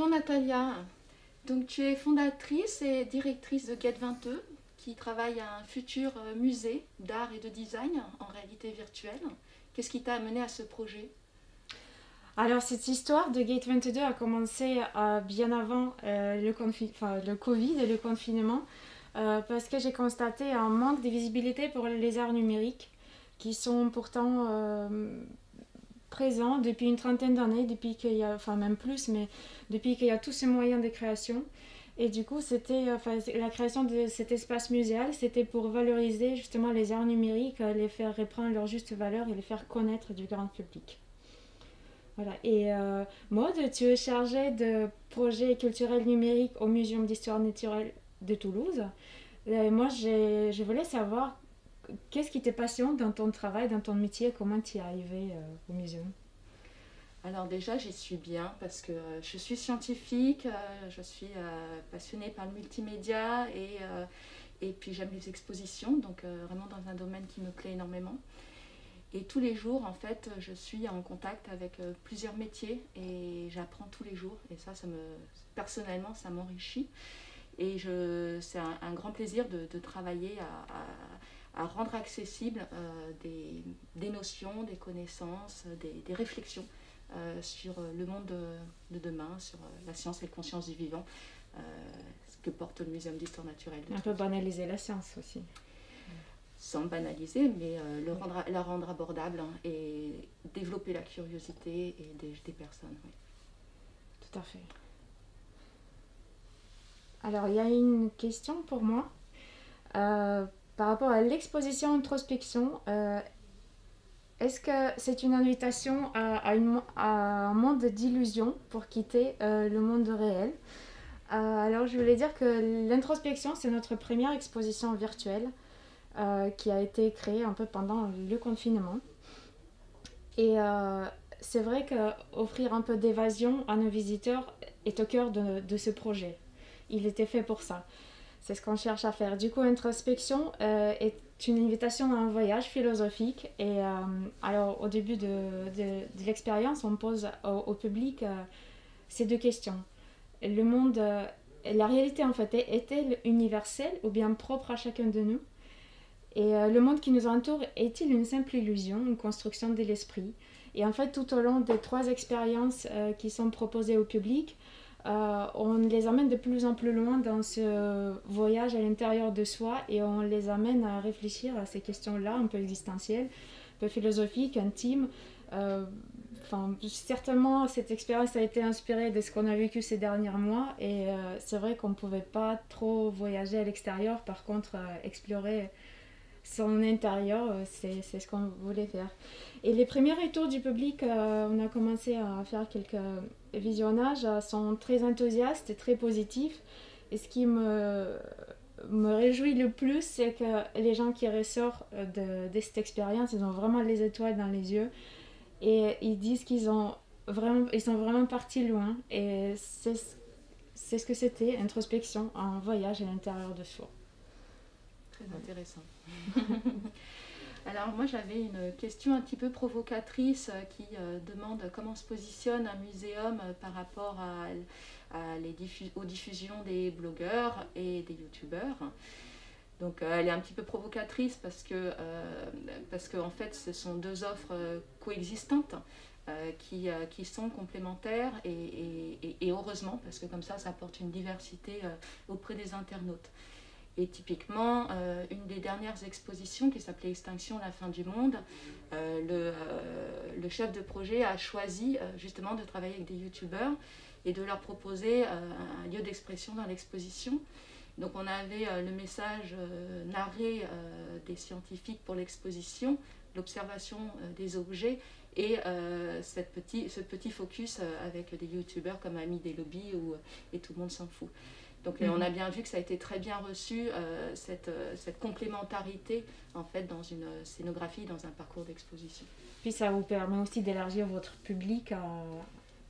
Bonjour Natalia, donc tu es fondatrice et directrice de Gate22 qui travaille à un futur musée d'art et de design en réalité virtuelle. Qu'est-ce qui t'a amené à ce projet? Alors, cette histoire de Gate22 a commencé bien avant le Covid et le confinement, parce que j'ai constaté un manque de visibilité pour les arts numériques qui sont pourtant présents depuis une trentaine d'années, depuis qu'il y a, enfin même plus, mais depuis qu'il y a tous ces moyens de création. Et du coup, la création de cet espace muséal, c'était pour valoriser justement les arts numériques, les faire reprendre leur juste valeur et les faire connaître du grand public. Voilà. Et Maud, tu es chargée de projets culturels numériques au Muséum d'histoire naturelle de Toulouse. Et moi, je voulais savoir qu'est-ce qui te passionne dans ton travail, dans ton métier, comment tu es arrivée au muséum. Alors déjà j'y suis bien parce que je suis scientifique, je suis passionnée par le multimédia et puis j'aime les expositions, donc vraiment dans un domaine qui me plaît énormément. Et tous les jours, en fait, je suis en contact avec plusieurs métiers et j'apprends tous les jours. Et ça personnellement, ça m'enrichit. Et c'est un grand plaisir de travailler à rendre accessible des notions, des connaissances, des réflexions sur le monde de demain, sur la science et la conscience du vivant, ce que porte le Muséum d'histoire naturelle de Un peu Toulouse. banaliser la science aussi. Sans banaliser, mais la rendre abordable, hein, et développer la curiosité et des personnes. Oui. Tout à fait. Alors, il y a une question pour moi. Par rapport à l'exposition introspection, est-ce que c'est une invitation à un monde d'illusion pour quitter le monde réel? Alors, je voulais dire que l'introspection, c'est notre première exposition virtuelle qui a été créée un peu pendant le confinement. Et c'est vrai qu'offrir un peu d'évasion à nos visiteurs est au cœur de ce projet. Il était fait pour ça. C'est ce qu'on cherche à faire. Du coup, introspection est une invitation à un voyage philosophique. Et alors, au début de l'expérience, on pose au public ces deux questions. Le monde, la réalité en fait, est-elle universelle ou bien propre à chacun de nous? Et le monde qui nous entoure est-il une simple illusion, une construction de l'esprit? Et en fait, tout au long des trois expériences qui sont proposées au public, on les amène de plus en plus loin dans ce voyage à l'intérieur de soi et on les amène à réfléchir à ces questions-là, un peu existentielles, un peu philosophiques, intimes. Euh, Certainement, cette expérience a été inspirée de ce qu'on a vécu ces derniers mois et c'est vrai qu'on ne pouvait pas trop voyager à l'extérieur, par contre, explorer son intérieur, c'est ce qu'on voulait faire. Et les premiers retours du public, on a commencé à faire quelques visionnages, sont très enthousiastes et très positifs. Et ce qui me réjouit le plus, c'est que les gens qui ressortent de cette expérience, ils ont vraiment les étoiles dans les yeux. Et ils disent ils sont vraiment partis loin. Et c'est ce que c'était, introspection, un voyage à l'intérieur de soi. Très intéressant. Alors moi j'avais une question un petit peu provocatrice qui demande comment se positionne un muséum par rapport aux diffusions des blogueurs et des youtubeurs. Donc elle est un petit peu provocatrice parce que en fait ce sont deux offres coexistantes qui sont complémentaires et heureusement parce que comme ça apporte une diversité auprès des internautes. Et typiquement, une des dernières expositions qui s'appelait Extinction, la fin du monde, le chef de projet a choisi justement de travailler avec des youtubeurs et de leur proposer un lieu d'expression dans l'exposition. Donc on avait le message narré des scientifiques pour l'exposition, l'observation des objets et ce petit focus avec des youtubeurs comme Ami des lobbies et tout le monde s'en fout. Donc on a bien vu que ça a été très bien reçu, cette complémentarité en fait dans une scénographie, dans un parcours d'exposition. Puis ça vous permet aussi d'élargir votre public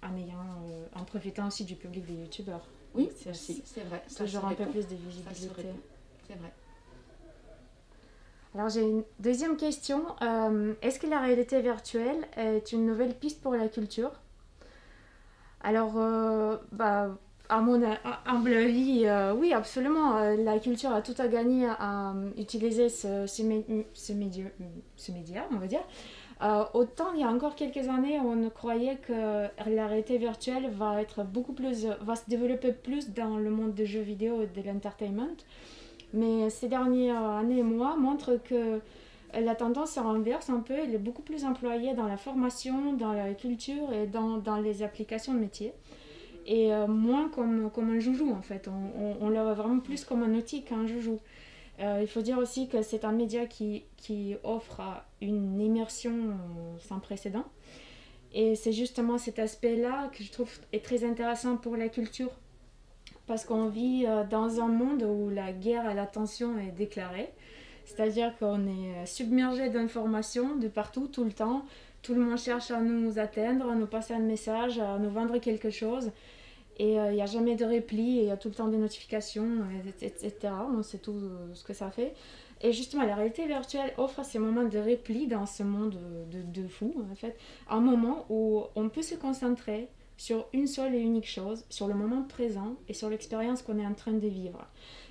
en profitant aussi du public des youtubeurs. Oui, c'est vrai. Toujours un peu plus de visibilité. C'est vrai. Alors j'ai une deuxième question. Est-ce que la réalité virtuelle est une nouvelle piste pour la culture? Alors, à mon humble avis, oui, absolument. La culture a tout à gagner à utiliser ce média, on va dire. Autant il y a encore quelques années, on croyait que la réalité virtuelle va se développer plus dans le monde des jeux vidéo et de l'entertainment. Mais ces dernières années et mois montrent que la tendance se renverse un peu. Elle est beaucoup plus employée dans la formation, dans la culture et dans les applications de métier. Et moins comme un joujou en fait. On le voit vraiment plus comme un outil qu'un joujou. Il faut dire aussi que c'est un média qui offre une immersion sans précédent. Et c'est justement cet aspect-là que je trouve est très intéressant pour la culture. Parce qu'on vit dans un monde où la guerre à l'attention est déclarée. C'est-à-dire qu'on est submergé d'informations de partout, tout le temps. Tout le monde cherche à nous atteindre, à nous passer un message, à nous vendre quelque chose. Et il n'y a jamais de repli, il y a tout le temps des notifications, etc. On sait tout ce que ça fait. Et justement, la réalité virtuelle offre ces moments de repli dans ce monde de fou, en fait. Un moment où on peut se concentrer sur une seule et unique chose, sur le moment présent et sur l'expérience qu'on est en train de vivre.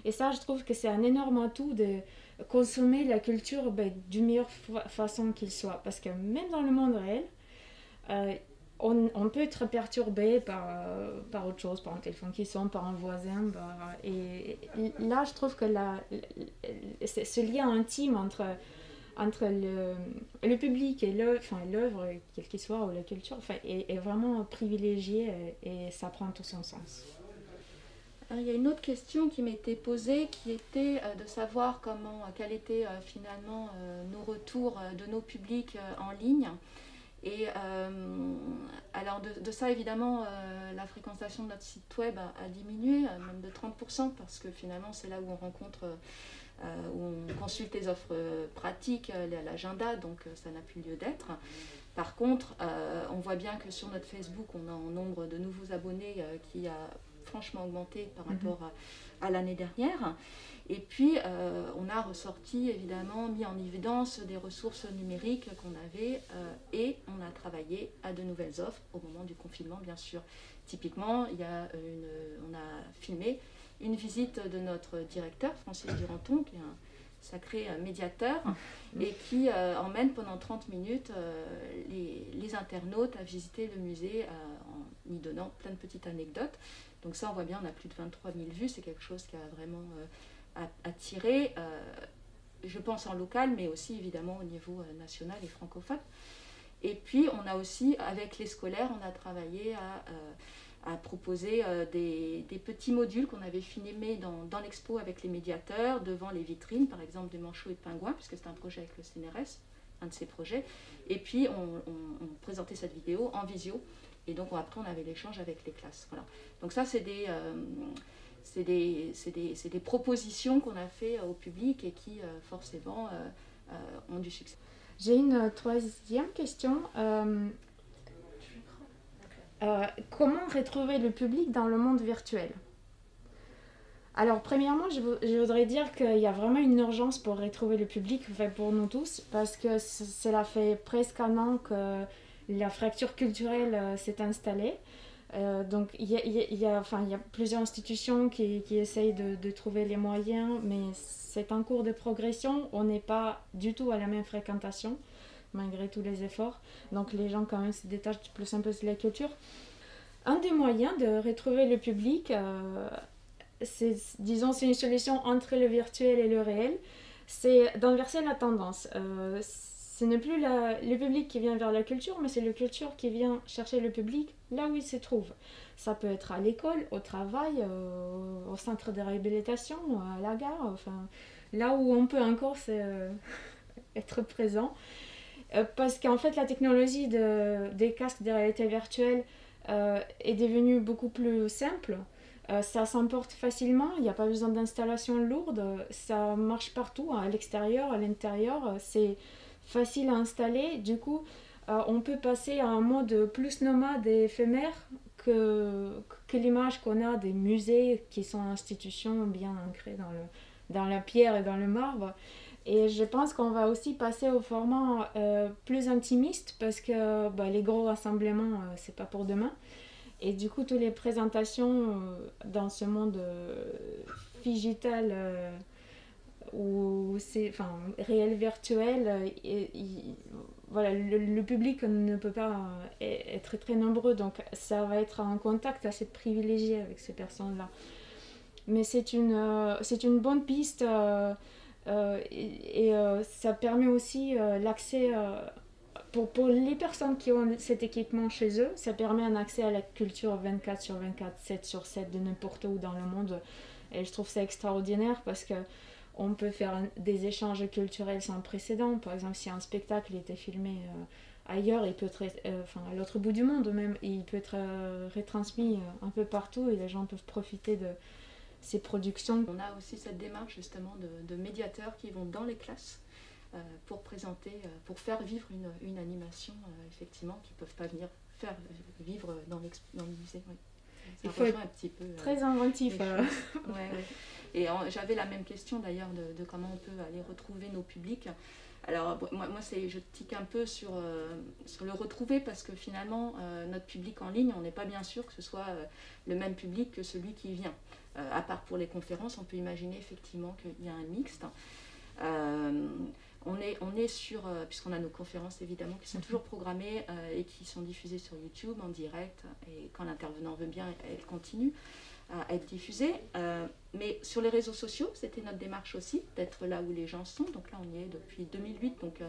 Et ça, je trouve que c'est un énorme atout de consommer la culture d'une meilleure façon qu'il soit. Parce que même dans le monde réel, on peut être perturbé par autre chose, par un téléphone qui sonne, par un voisin. Et là, je trouve que ce lien intime entre le public et l'œuvre, quelle qu'il soit, ou la culture, est vraiment privilégié et ça prend tout son sens. Alors, il y a une autre question qui m'était posée qui était de savoir quels étaient finalement nos retours de nos publics en ligne. Et alors de ça évidemment la fréquentation de notre site web a diminué, même de 30%, parce que finalement c'est là où on rencontre, où on consulte les offres pratiques, l'agenda, donc ça n'a plus lieu d'être. Par contre, on voit bien que sur notre Facebook, on a un nombre de nouveaux abonnés qui a franchement augmenté par rapport à l'année dernière. Et puis, on a ressorti, évidemment, mis en évidence des ressources numériques qu'on avait et on a travaillé à de nouvelles offres au moment du confinement, bien sûr. Typiquement, on a filmé une visite de notre directeur, Francis Duranton, qui est un sacré médiateur et qui emmène pendant 30 minutes les internautes à visiter le musée en y donnant plein de petites anecdotes. Donc ça, on voit bien, on a plus de 23 000 vues, c'est quelque chose qui a vraiment attiré, je pense en local, mais aussi évidemment au niveau national et francophone. Et puis, on a aussi, avec les scolaires, on a travaillé à proposer des petits modules qu'on avait filmés dans l'expo avec les médiateurs, devant les vitrines, par exemple des manchots et de pingouins, puisque c'est un projet avec le CNRS, un de ces projets. Et puis, on présentait cette vidéo en visio. Et donc, après, on avait l'échange avec les classes. Voilà. Donc ça, c'est des propositions qu'on a fait au public et qui, forcément, ont du succès. J'ai une troisième question. Comment retrouver le public dans le monde virtuel ? Alors, premièrement, je voudrais dire qu'il y a vraiment une urgence pour retrouver le public, pour nous tous, parce que cela fait presque un an que la fracture culturelle s'est installée. Donc, il y a plusieurs institutions qui essayent de trouver les moyens, mais c'est en cours de progression. On n'est pas du tout à la même fréquentation, malgré tous les efforts. Donc les gens quand même se détachent plus un peu de la culture. Un des moyens de retrouver le public, c'est une solution entre le virtuel et le réel, c'est d'inverser la tendance. Ce n'est plus le public qui vient vers la culture, mais c'est la culture qui vient chercher le public là où il se trouve. Ça peut être à l'école, au travail, au centre de réhabilitation, à la gare, là où on peut encore être présent. Parce qu'en fait, la technologie des casques de réalité virtuelle est devenue beaucoup plus simple. Ça s'emporte facilement, il n'y a pas besoin d'installation lourde, ça marche partout, à l'extérieur, à l'intérieur, c'est facile à installer. Du coup, on peut passer à un mode plus nomade et éphémère que l'image qu'on a des musées qui sont institutions bien ancrées dans la pierre et dans le marbre. Et je pense qu'on va aussi passer au format plus intimiste parce que les gros rassemblements, c'est pas pour demain. Et du coup, toutes les présentations dans ce monde digital où c'est réel virtuel, voilà, le public ne peut pas être très nombreux, donc ça va être un contact assez privilégié avec ces personnes-là. Mais c'est une bonne piste et ça permet aussi l'accès pour les personnes qui ont cet équipement chez eux, ça permet un accès à la culture 24/24, 7/7 de n'importe où dans le monde. Et je trouve ça extraordinaire parce que on peut faire des échanges culturels sans précédent. Par exemple, si un spectacle était filmé ailleurs, il peut être, à l'autre bout du monde même, il peut être retransmis un peu partout et les gens peuvent profiter de ces productions. On a aussi cette démarche justement de médiateurs qui vont dans les classes pour présenter, pour faire vivre une animation, effectivement, qui ne peuvent pas venir faire vivre dans le musée. Oui. Il faut être un petit peu, très inventif. Ouais. Et j'avais la même question d'ailleurs de comment on peut aller retrouver nos publics. Alors moi je tique un peu sur le retrouver parce que finalement notre public en ligne, on n'est pas bien sûr que ce soit le même public que celui qui vient. À part pour les conférences, on peut imaginer effectivement qu'il y a un mixte. On est sur, puisqu'on a nos conférences évidemment qui sont toujours programmées et qui sont diffusées sur YouTube en direct, et quand l'intervenant veut bien, elles continuent à être diffusées. Mais sur les réseaux sociaux, c'était notre démarche aussi, d'être là où les gens sont. Donc là, on y est depuis 2008, donc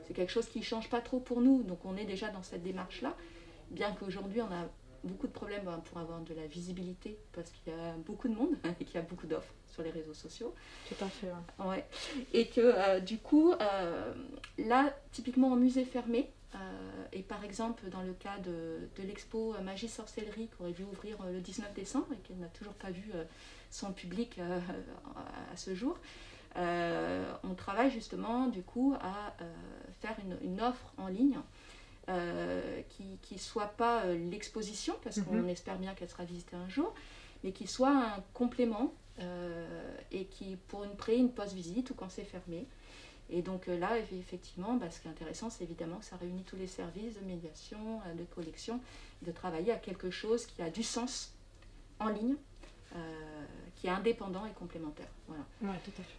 c'est quelque chose qui ne change pas trop pour nous. Donc on est déjà dans cette démarche-là, bien qu'aujourd'hui, on a beaucoup de problèmes pour avoir de la visibilité, parce qu'il y a beaucoup de monde et qu'il y a beaucoup d'offres sur les réseaux sociaux. Tout à fait, ouais. Ouais. Et que du coup, là, typiquement en musée fermé, et par exemple dans le cas de l'expo Magie Sorcellerie qui aurait dû ouvrir le 19 décembre et qui n'a toujours pas vu son public à ce jour, on travaille justement du coup à faire une offre en ligne qui ne soit pas l'exposition, parce qu'on espère bien qu'elle sera visitée un jour, mais qui soit un complément et qui pour une post-visite ou quand c'est fermé. Et donc là, effectivement, ce qui est intéressant, c'est évidemment que ça réunit tous les services de médiation, de collection, et de travailler à quelque chose qui a du sens en ligne, qui est indépendant et complémentaire. Voilà. Ouais, tout à fait.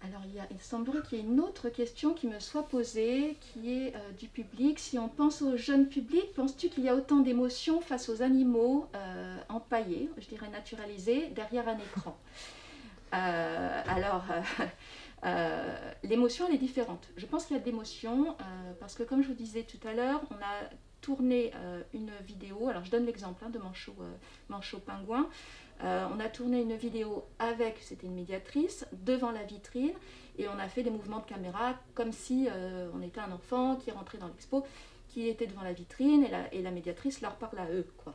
Alors, il semblerait qu'il y ait une autre question qui me soit posée, qui est du public. Si on pense au jeune public, penses-tu qu'il y a autant d'émotions face aux animaux empaillés, je dirais naturalisés, derrière un écran? L'émotion, elle est différente. Je pense qu'il y a de l'émotion parce que, comme je vous disais tout à l'heure, on a tourné une vidéo. Alors, je donne l'exemple de Manchot Pingouin. On a tourné une vidéo avec, c'était une médiatrice, devant la vitrine, et on a fait des mouvements de caméra comme si on était un enfant qui rentrait dans l'expo, qui était devant la vitrine, et la médiatrice leur parle à eux, quoi.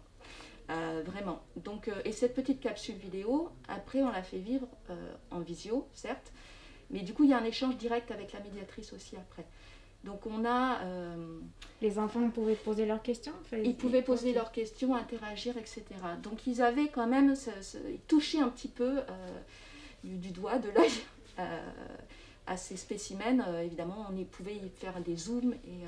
Vraiment. Donc, et cette petite capsule vidéo, après on l'a fait vivre en visio, certes, mais du coup il y a un échange direct avec la médiatrice aussi après. Donc on a... Les enfants pouvaient poser leurs questions Ils pouvaient poser leurs questions, interagir, etc. Donc ils avaient quand même touché un petit peu du doigt, de l'œil à ces spécimens. Évidemment, on pouvait y faire des zooms et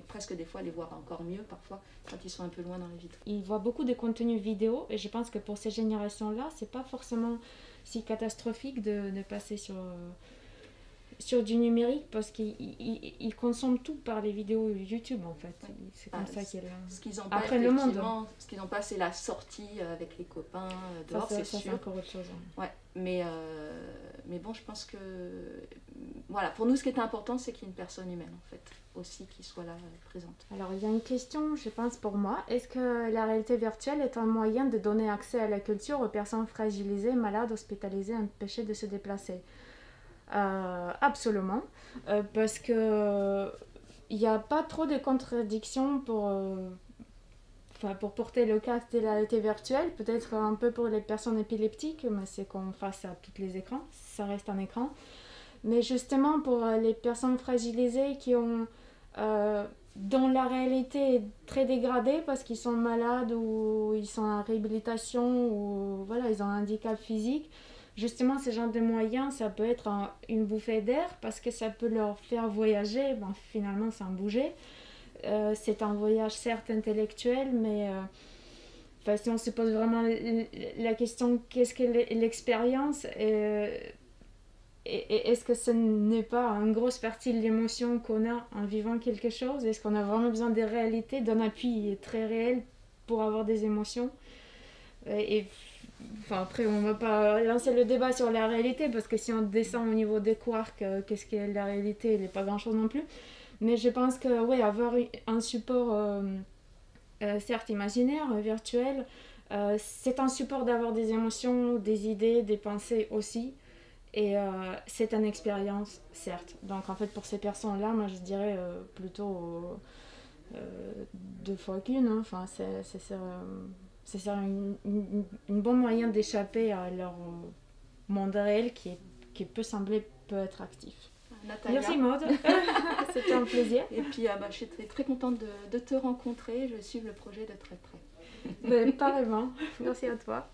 presque des fois les voir encore mieux parfois quand ils sont un peu loin dans les vitres. Ils voient beaucoup de contenu vidéo et je pense que pour ces générations-là, c'est pas forcément si catastrophique de passer sur du numérique parce qu'ils consomment tout par les vidéos YouTube en fait. Oui. C'est comme ça qu'ils apprennent le monde. Ce qu'ils n'ont pas, c'est la sortie avec les copains dehors, c'est sûr. C'est encore autre chose. Ouais. Mais bon, je pense que voilà, pour nous, ce qui est important, c'est qu'il y ait une personne humaine en fait aussi qui soit là présente. Alors il y a une question, je pense pour moi. Est-ce que la réalité virtuelle est un moyen de donner accès à la culture aux personnes fragilisées, malades, hospitalisées, empêchées de se déplacer? Absolument, parce que il n'y a pas trop de contradictions pour porter le casque de la réalité virtuelle, peut-être un peu pour les personnes épileptiques, mais c'est qu'on fasse à tous les écrans, ça reste un écran. Mais justement pour les personnes fragilisées dont la réalité est très dégradée parce qu'ils sont malades ou ils sont en réhabilitation ou voilà, ils ont un handicap physique. Justement, ce genre de moyens, ça peut être une bouffée d'air parce que ça peut leur faire voyager, finalement sans bouger. C'est un voyage certes intellectuel, mais enfin, si on se pose vraiment la question qu'est-ce que l'expérience et est-ce que ce n'est pas une grosse partie de l'émotion qu'on a en vivant quelque chose? Est-ce qu'on a vraiment besoin des réalités, d'un appui très réel pour avoir des émotions? Et enfin, après, on ne va pas lancer le débat sur la réalité, parce que si on descend au niveau des quarks, qu'est-ce qu'est la réalité? Il n'est pas grand-chose non plus. Mais je pense que oui, avoir un support, certes imaginaire, virtuel, c'est un support d'avoir des émotions, des idées, des pensées aussi. Et c'est une expérience, certes. Donc en fait, pour ces personnes-là, moi je dirais plutôt 2 fois qu'une. Hein. Enfin, c'est un bon moyen d'échapper à leur monde réel qui peut sembler peu attractif. Natalia. Merci Maud, c'était un plaisir. Et puis je suis très contente de te rencontrer, je vais suivre le projet de très près. Mais, pareillement, merci à toi.